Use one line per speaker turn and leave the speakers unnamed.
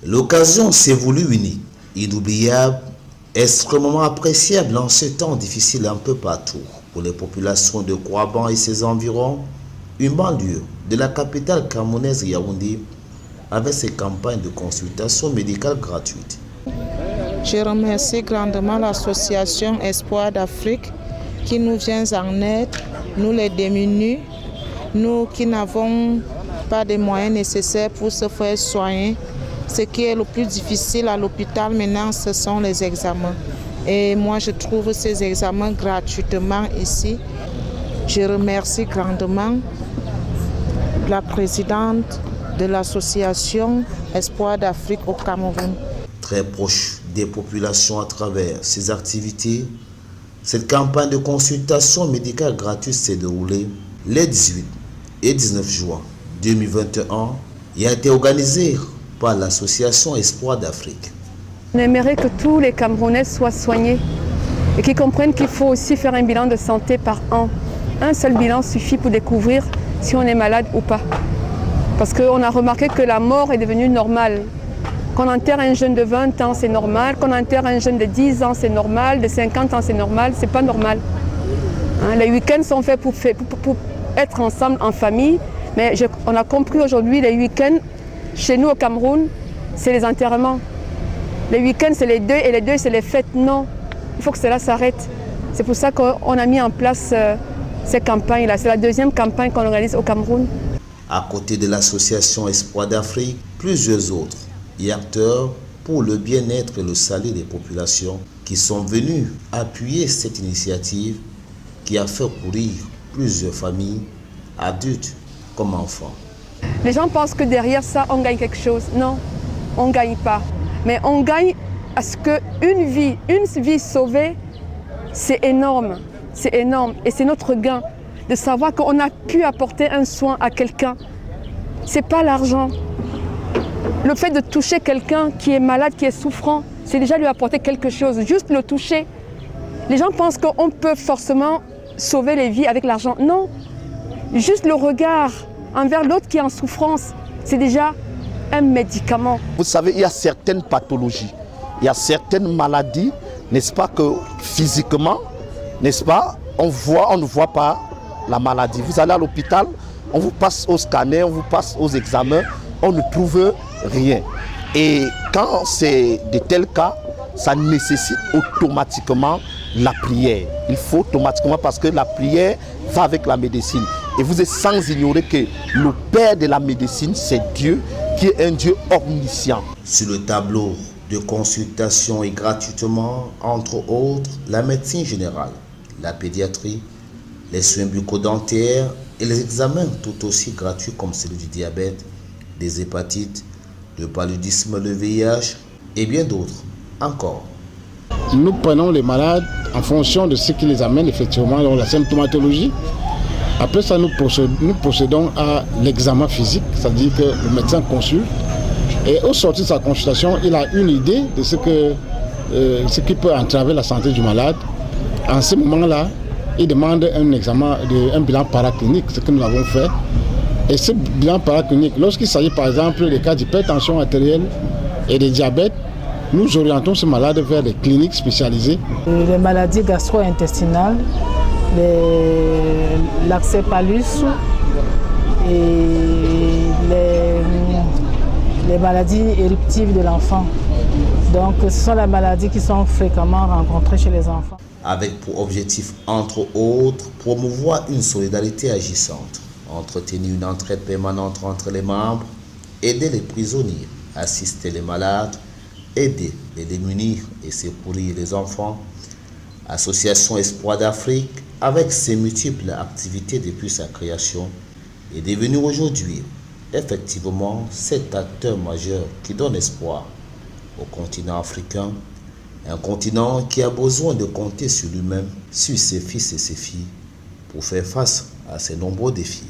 L'occasion s'est voulue unique, inoubliable, extrêmement appréciable en ce temps difficile un peu partout pour les populations de Kouaban et ses environs. Une banlieue de la capitale camerounaise Yaoundé avec ses campagnes de consultation médicale gratuite.
Je remercie grandement l'association Espoir d'Afrique qui nous vient en aide, nous les démunis, nous qui n'avons pas de moyens nécessaires pour se faire soigner. Ce qui est le plus difficile à l'hôpital maintenant, ce sont les examens. Et moi, je trouve ces examens gratuitement ici. Je remercie grandement la présidente de l'association Espoir d'Afrique au Cameroun.
Très proche des populations à travers ces activités, cette campagne de consultation médicale gratuite s'est déroulée les 18 et 19 juin 2021 et a été organisée par l'association Espoir d'Afrique.
On aimerait que tous les Camerounais soient soignés et qu'ils comprennent qu'il faut aussi faire un bilan de santé par an. Un seul bilan suffit pour découvrir si on est malade ou pas. Parce qu'on a remarqué que la mort est devenue normale. Qu'on enterre un jeune de 20 ans, c'est normal. Qu'on enterre un jeune de 10 ans, c'est normal. De 50 ans, c'est normal. C'est pas normal. Les week-ends sont faits pour être ensemble en famille. Mais on a compris aujourd'hui, les week-ends, chez nous au Cameroun, c'est les enterrements. Les week-ends, c'est les deuils et les deuils, c'est les fêtes. Non, il faut que cela s'arrête. C'est pour ça qu'on a mis en place ces campagnes-là. C'est la deuxième campagne qu'on organise au Cameroun.
À côté de l'association Espoir d'Afrique, plusieurs autres et acteurs pour le bien-être et le salut des populations qui sont venus appuyer cette initiative qui a fait courir plusieurs familles, adultes comme enfants.
Les gens pensent que derrière ça, on gagne quelque chose. Non, on ne gagne pas. Mais on gagne à ce qu'une vie sauvée, c'est énorme. C'est énorme. Et c'est notre gain de savoir qu'on a pu apporter un soin à quelqu'un. Ce n'est pas l'argent. Le fait de toucher quelqu'un qui est malade, qui est souffrant, c'est déjà lui apporter quelque chose. Juste le toucher. Les gens pensent qu'on peut forcément sauver les vies avec l'argent. Non. Juste le regard envers l'autre qui est en souffrance, c'est déjà un médicament.
Vous savez, il y a certaines pathologies, il y a certaines maladies, n'est-ce pas, que physiquement, n'est-ce pas, on ne voit pas la maladie. Vous allez à l'hôpital, on vous passe au scanner, on vous passe aux examens, on ne trouve rien. Et quand c'est de tels cas, ça nécessite automatiquement la prière. Il faut automatiquement, parce que la prière va avec la médecine. Et vous êtes sans ignorer que le père de la médecine, c'est Dieu, qui est un Dieu omniscient.
Sur le tableau de consultation et gratuitement, entre autres, la médecine générale, la pédiatrie, les soins bucco-dentaires et les examens tout aussi gratuits comme celui du diabète, des hépatites, le paludisme, le VIH et bien d'autres encore.
Nous prenons les malades en fonction de ce qui les amène effectivement dans la symptomatologie. Après ça, nous procédons à l'examen physique, c'est-à-dire que le médecin consulte et au sortir de sa consultation, il a une idée de ce qui peut entraver la santé du malade. En ce moment-là, il demande un bilan paraclinique, ce que nous avons fait. Et ce bilan paraclinique, lorsqu'il s'agit par exemple des cas d'hypertension artérielle et de diabète, nous orientons ce malade vers des cliniques spécialisées.
Les maladies gastro-intestinales, l'axépalus et les maladies éruptives de l'enfant. Donc ce sont les maladies qui sont fréquemment rencontrées chez les enfants.
Avec pour objectif, entre autres, promouvoir une solidarité agissante, entretenir une entraide permanente entre les membres, aider les prisonniers, assister les malades, aider les démunis et secourir les enfants. Association Espoir d'Afrique, avec ses multiples activités depuis sa création, est devenue aujourd'hui effectivement cet acteur majeur qui donne espoir au continent africain, un continent qui a besoin de compter sur lui-même, sur ses fils et ses filles, pour faire face à ces nombreux défis.